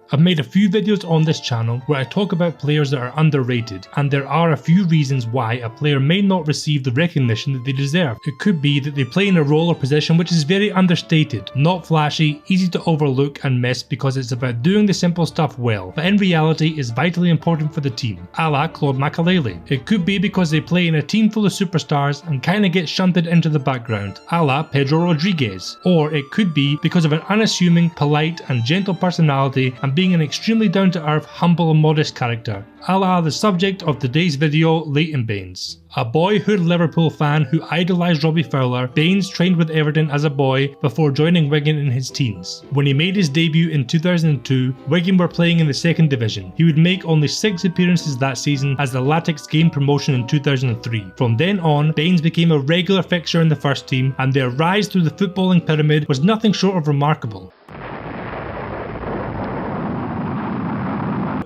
I've made a few videos on this channel where I talk about players that are underrated, and there are a few reasons why a player may not receive the recognition that they deserve. It could be that they play in a role or position which is very understated, not flashy, easy to overlook and miss because it's about doing the simple stuff well, but in reality is vitally important for the team, a la Claude Makélélé. It could be because they play in a team full of superstars and kinda get shunted into the background, a la Pedro Rodriguez. Or it could be because of an unassuming, polite and gentle personality and being an extremely down-to-earth, humble and modest character, a la the subject of today's video, Leighton Baines. A boyhood Liverpool fan who idolised Robbie Fowler, Baines trained with Everton as a boy before joining Wigan in his teens. When he made his debut in 2002, Wigan were playing in the second division. He would make only 6 appearances that season as the Latics gained promotion in 2003. From then on, Baines became a regular fixture in the first team, and their rise through the footballing pyramid was nothing short of remarkable.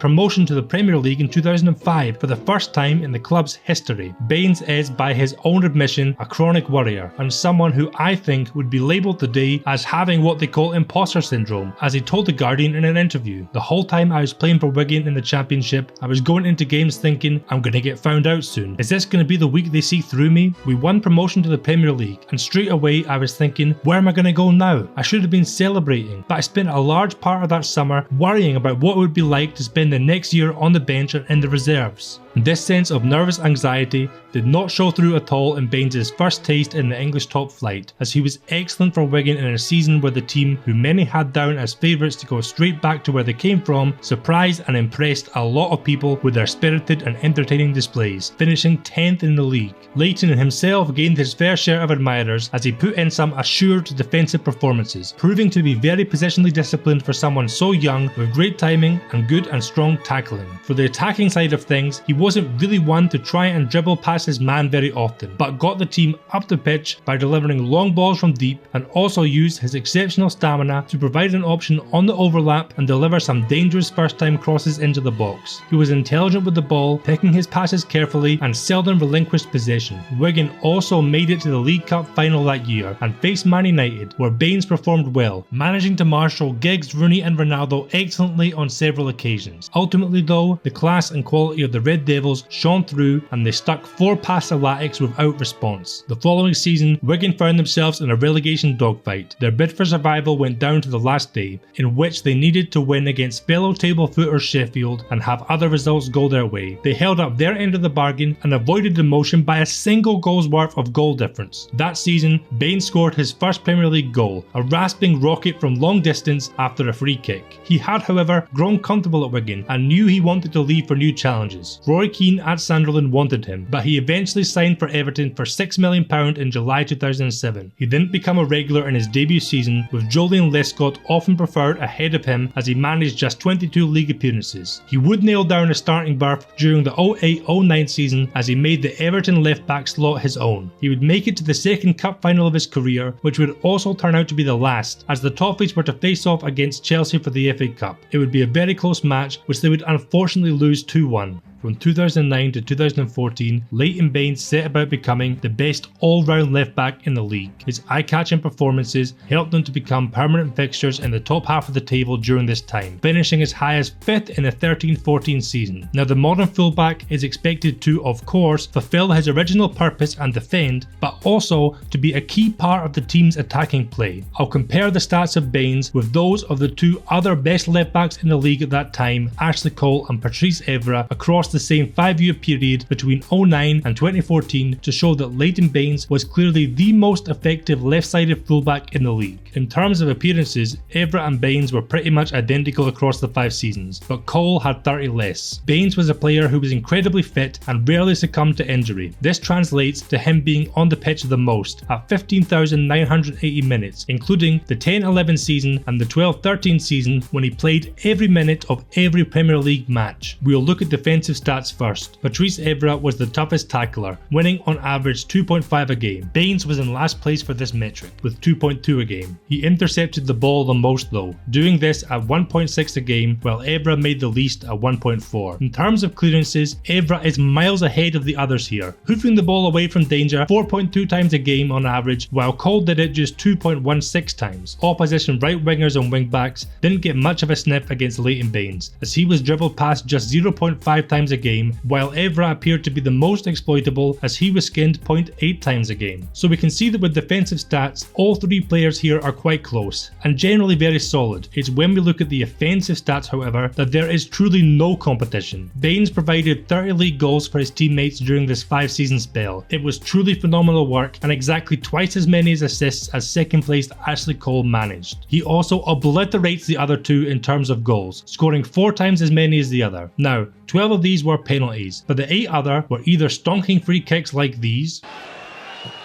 Promotion to the Premier League in 2005 for the first time in the club's history. Baines is, by his own admission, a chronic worrier and someone who I think would be labelled today as having what they call imposter syndrome, as he told The Guardian in an interview. The whole time I was playing for Wigan in the Championship, I was going into games thinking, I'm going to get found out soon. Is this going to be the week they see through me? We won promotion to the Premier League, and straight away I was thinking, where am I going to go now? I should have been celebrating, but I spent a large part of that summer worrying about what it would be like to spend the next year on the bench or in the reserves. This sense of nervous anxiety did not show through at all in Baines' first taste in the English top flight, as he was excellent for Wigan in a season where the team, who many had down as favourites to go straight back to where they came from, surprised and impressed a lot of people with their spirited and entertaining displays, finishing 10th in the league. Leighton himself gained his fair share of admirers as he put in some assured defensive performances, proving to be very positionally disciplined for someone so young, with great timing and good and strong tackling. For the attacking side of things, he wasn't really one to try and dribble past his man very often, but got the team up the pitch by delivering long balls from deep, and also used his exceptional stamina to provide an option on the overlap and deliver some dangerous first time crosses into the box. He was intelligent with the ball, picking his passes carefully and seldom relinquished possession. Wigan also made it to the League Cup final that year and faced Man United, where Baines performed well, managing to marshal Giggs, Rooney and Ronaldo excellently on several occasions. Ultimately though, the class and quality of the Red Devils shone through and they stuck 4 past the Latics without response. The following season, Wigan found themselves in a relegation dogfight. Their bid for survival went down to the last day, in which they needed to win against fellow table footers Sheffield and have other results go their way. They held up their end of the bargain and avoided demotion by a single goal's worth of goal difference. That season, Baines scored his first Premier League goal, a rasping rocket from long distance after a free kick. He had, however, grown comfortable at Wigan and knew he wanted to leave for new challenges. Roy Keane at Sunderland wanted him, but he eventually signed for Everton for £6 million in July 2007. He didn't become a regular in his debut season, with Julian Lescott often preferred ahead of him as he managed just 22 league appearances. He would nail down a starting berth during the 08-09 season as he made the Everton left-back slot his own. He would make it to the second cup final of his career, which would also turn out to be the last, as the Toffees were to face off against Chelsea for the FA Cup. It would be a very close match, which they would unfortunately lose 2-1. From 2009 to 2014, Leighton Baines set about becoming the best all-round left-back in the league. His eye-catching performances helped them to become permanent fixtures in the top half of the table during this time, finishing as high as 5th in the 13-14 season. Now the modern fullback is expected to, of course, fulfill his original purpose and defend, but also to be a key part of the team's attacking play. I'll compare the stats of Baines with those of the 2 other best left-backs in the league at that time, Ashley Cole and Patrice Evra, across the same 5-year period between 09 and 2014 to show that Leighton Baines was clearly the most effective left-sided fullback in the league. In terms of appearances, Evra and Baines were pretty much identical across the 5 seasons, but Cole had 30 less. Baines was a player who was incredibly fit and rarely succumbed to injury. This translates to him being on the pitch the most, at 15,980 minutes, including the 10-11 season and the 12-13 season when he played every minute of every Premier League match. We'll look at defensive stats first. Patrice Evra was the toughest tackler, winning on average 2.5 a game. Baines was in last place for this metric, with 2.2 a game. He intercepted the ball the most though, doing this at 1.6 a game, while Evra made the least at 1.4. In terms of clearances, Evra is miles ahead of the others here, hoofing the ball away from danger 4.2 times a game on average, while Cole did it just 2.16 times. Opposition right wingers and wing backs didn't get much of a sniff against Leighton Baines, as he was dribbled past just 0.5 times a game, while Evra appeared to be the most exploitable as he was skinned 0.8 times a game. So we can see that with defensive stats, all three players here are quite close, and generally very solid. It's when we look at the offensive stats, however, that there is truly no competition. Baines provided 30 league goals for his teammates during this 5-season spell. It was truly phenomenal work, and exactly twice as many assists as second placed Ashley Cole managed. He also obliterates the other two in terms of goals, scoring 4 times as many as the other. Now, 12 of these were penalties, but the 8 other were either stonking free kicks like these.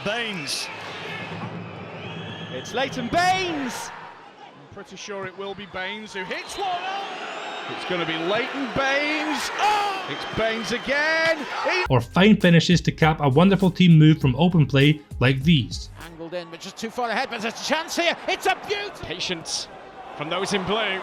Baines. It's Leighton Baines. I'm pretty sure it will be Baines who hits one. It's going to be Leighton Baines. Oh! It's Baines again. Or fine finishes to cap a wonderful team move from open play like these. Angled in, but just too far ahead, but there's a chance here. It's a beauty. Patience from those in blue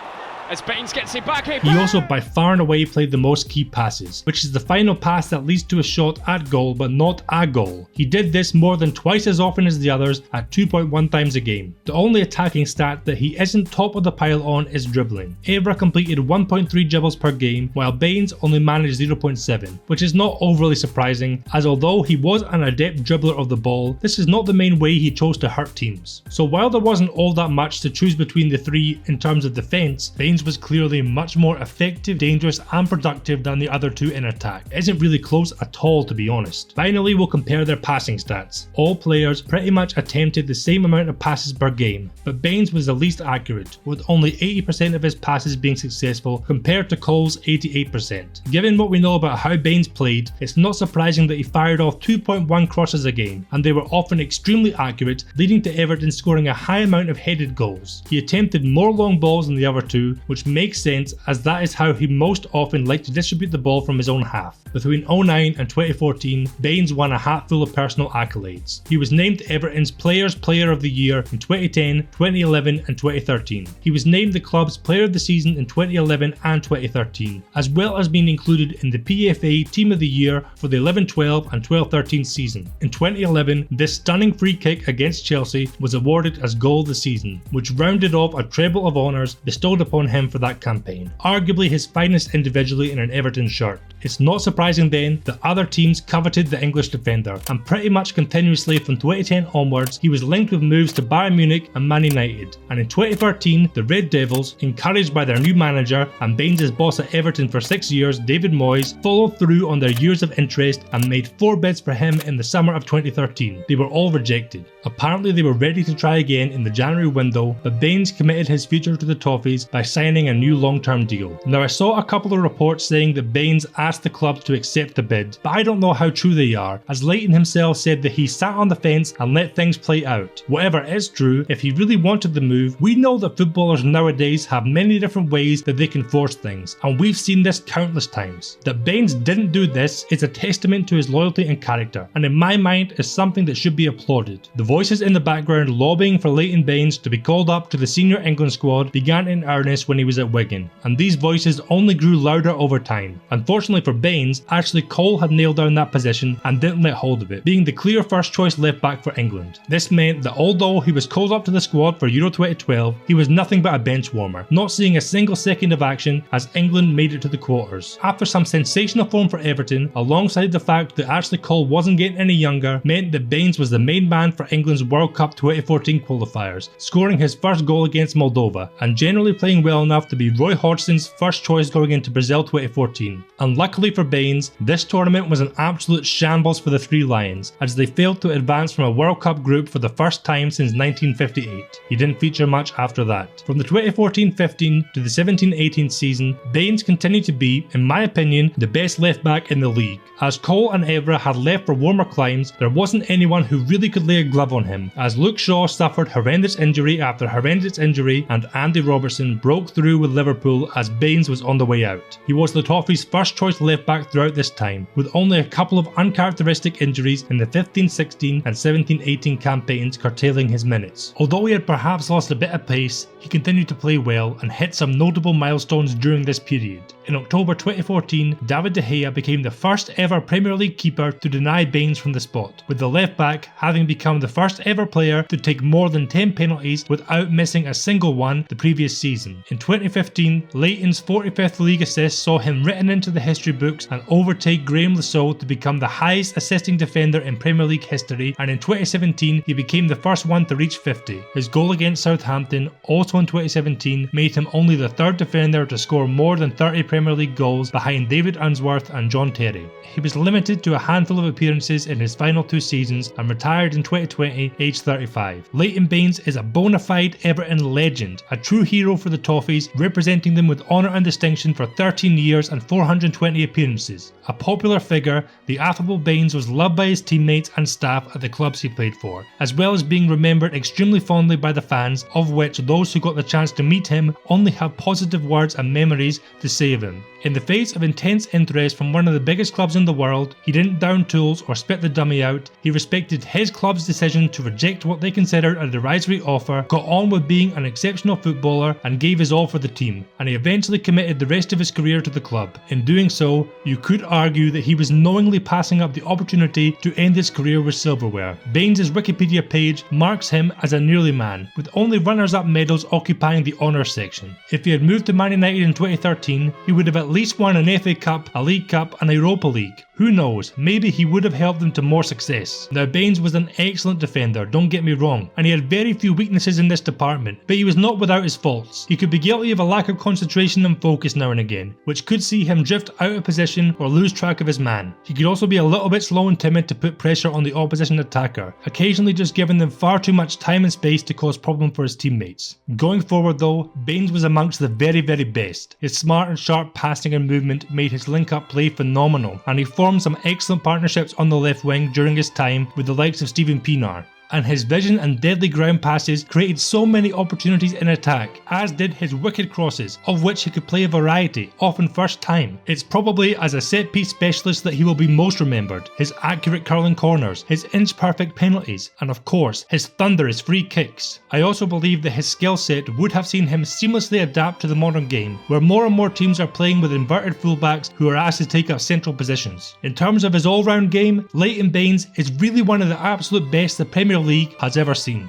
as Baines gets it back. He also by far and away played the most key passes, which is the final pass that leads to a shot at goal but not a goal. He did this more than twice as often as the others at 2.1 times a game. The only attacking stat that he isn't top of the pile on is dribbling. Evra completed 1.3 dribbles per game, while Baines only managed 0.7, which is not overly surprising, as although he was an adept dribbler of the ball, this is not the main way he chose to hurt teams. So while there wasn't all that much to choose between the three in terms of defence, Baines was clearly much more effective, dangerous and productive than the other two in attack. It isn't really close at all, to be honest. Finally, we'll compare their passing stats. All players pretty much attempted the same amount of passes per game, but Baines was the least accurate, with only 80% of his passes being successful compared to Cole's 88%. Given what we know about how Baines played, it's not surprising that he fired off 2.1 crosses a game, and they were often extremely accurate, leading to Everton scoring a high amount of headed goals. He attempted more long balls than the other two, which makes sense as that is how he most often liked to distribute the ball from his own half. Between 09 and 2014, Baines won a hatful of personal accolades. He was named Everton's Players Player of the Year in 2010, 2011 and 2013. He was named the club's Player of the Season in 2011 and 2013, as well as being included in the PFA Team of the Year for the 11-12 and 12-13 season. In 2011, this stunning free kick against Chelsea was awarded as Goal of the Season, which rounded off a treble of honours bestowed upon him for that campaign, arguably his finest individually in an Everton shirt. It's not surprising then that other teams coveted the English defender, and pretty much continuously from 2010 onwards he was linked with moves to Bayern Munich and Man United, and in 2013 the Red Devils, encouraged by their new manager and Baines' boss at Everton for 6 years, David Moyes, followed through on their years of interest and made 4 bids for him in the summer of 2013. They were all rejected. Apparently they were ready to try again in the January window, but Baines committed his future to the Toffees by signing a new long-term deal. Now I saw a couple of reports saying that Baines asked the club to accept the bid, but I don't know how true they are, as Leighton himself said that he sat on the fence and let things play out. Whatever is true, if he really wanted the move, we know that footballers nowadays have many different ways that they can force things, and we've seen this countless times. That Baines didn't do this is a testament to his loyalty and character, and in my mind is something that should be applauded. The voices in the background lobbying for Leighton Baines to be called up to the senior England squad began in earnest when he was at Wigan, and these voices only grew louder over time. Unfortunately for Baines, Ashley Cole had nailed down that position and didn't let hold of it, being the clear first choice left back for England. This meant that although he was called up to the squad for Euro 2012, he was nothing but a bench warmer, not seeing a single second of action as England made it to the quarters. After some sensational form for Everton, alongside the fact that Ashley Cole wasn't getting any younger, meant that Baines was the main man for England's World Cup 2014 qualifiers, scoring his first goal against Moldova, and generally playing well enough to be Roy Hodgson's first choice going into Brazil 2014. Unluckily for Baines, this tournament was an absolute shambles for the Three Lions, as they failed to advance from a World Cup group for the first time since 1958. He didn't feature much after that. From the 2014-15 to the 17-18 season, Baines continued to be, in my opinion, the best left back in the league. As Cole and Evra had left for warmer climes, there wasn't anyone who really could lay a glove have on him, as Luke Shaw suffered horrendous injury after horrendous injury and Andy Robertson broke through with Liverpool as Baines was on the way out. He was the Toffees' first choice left back throughout this time, with only a couple of uncharacteristic injuries in the 15-16 and 17-18 campaigns curtailing his minutes. Although he had perhaps lost a bit of pace, he continued to play well and hit some notable milestones during this period. In October 2014, David De Gea became the first ever Premier League keeper to deny Baines from the spot, with the left back having become the first ever player to take more than 10 penalties without missing a single one the previous season. In 2015, Leighton's 45th league assist saw him written into the history books and overtake Graham Lassau to become the highest assisting defender in Premier League history, and in 2017 he became the first one to reach 50. His goal against Southampton, also in 2017, made him only the third defender to score more than 30 Premier League goals behind David Unsworth and John Terry. He was limited to a handful of appearances in his final 2 seasons and retired in 2020, aged 35. Leighton Baines is a bona fide Everton legend, a true hero for the Toffees, representing them with honour and distinction for 13 years and 420 appearances. A popular figure, the affable Baines was loved by his teammates and staff at the clubs he played for, as well as being remembered extremely fondly by the fans, of which those who got the chance to meet him only have positive words and memories to say of him. In the face of intense interest from one of the biggest clubs in the world, he didn't down tools or spit the dummy out. He respected his club's decision to reject what they considered a derisory offer, got on with being an exceptional footballer and gave his all for the team, and he eventually committed the rest of his career to the club. In doing so, you could argue that he was knowingly passing up the opportunity to end his career with silverware. Baines' Wikipedia page marks him as a nearly man, with only runners-up medals occupying the honours section. If he had moved to Man United in 2013, he would have at least won an FA Cup, a League Cup and a Europa League. Who knows, maybe he would have helped them to more success. Now, Baines was an excellent defender, don't get me wrong, and he had very few weaknesses in this department, but he was not without his faults. He could be guilty of a lack of concentration and focus now and again, which could see him drift out of position or lose track of his man. He could also be a little bit slow and timid to put pressure on the opposition attacker, occasionally just giving them far too much time and space to cause problem for his teammates. Going forward though, Baines was amongst the very best. His smart and sharp passing and movement made his link-up play phenomenal, and he formed some excellent partnerships on the left wing during his time with the likes of Steven Pienaar. And his vision and deadly ground passes created so many opportunities in attack, as did his wicked crosses, of which he could play a variety, often first time. It's probably as a set piece specialist that he will be most remembered, his accurate curling corners, his inch perfect penalties, and of course his thunderous free kicks. I also believe that his skill set would have seen him seamlessly adapt to the modern game, where more and more teams are playing with inverted fullbacks who are asked to take up central positions. In terms of his all-round game, Leighton Baines is really one of the absolute best the Premier League has ever seen.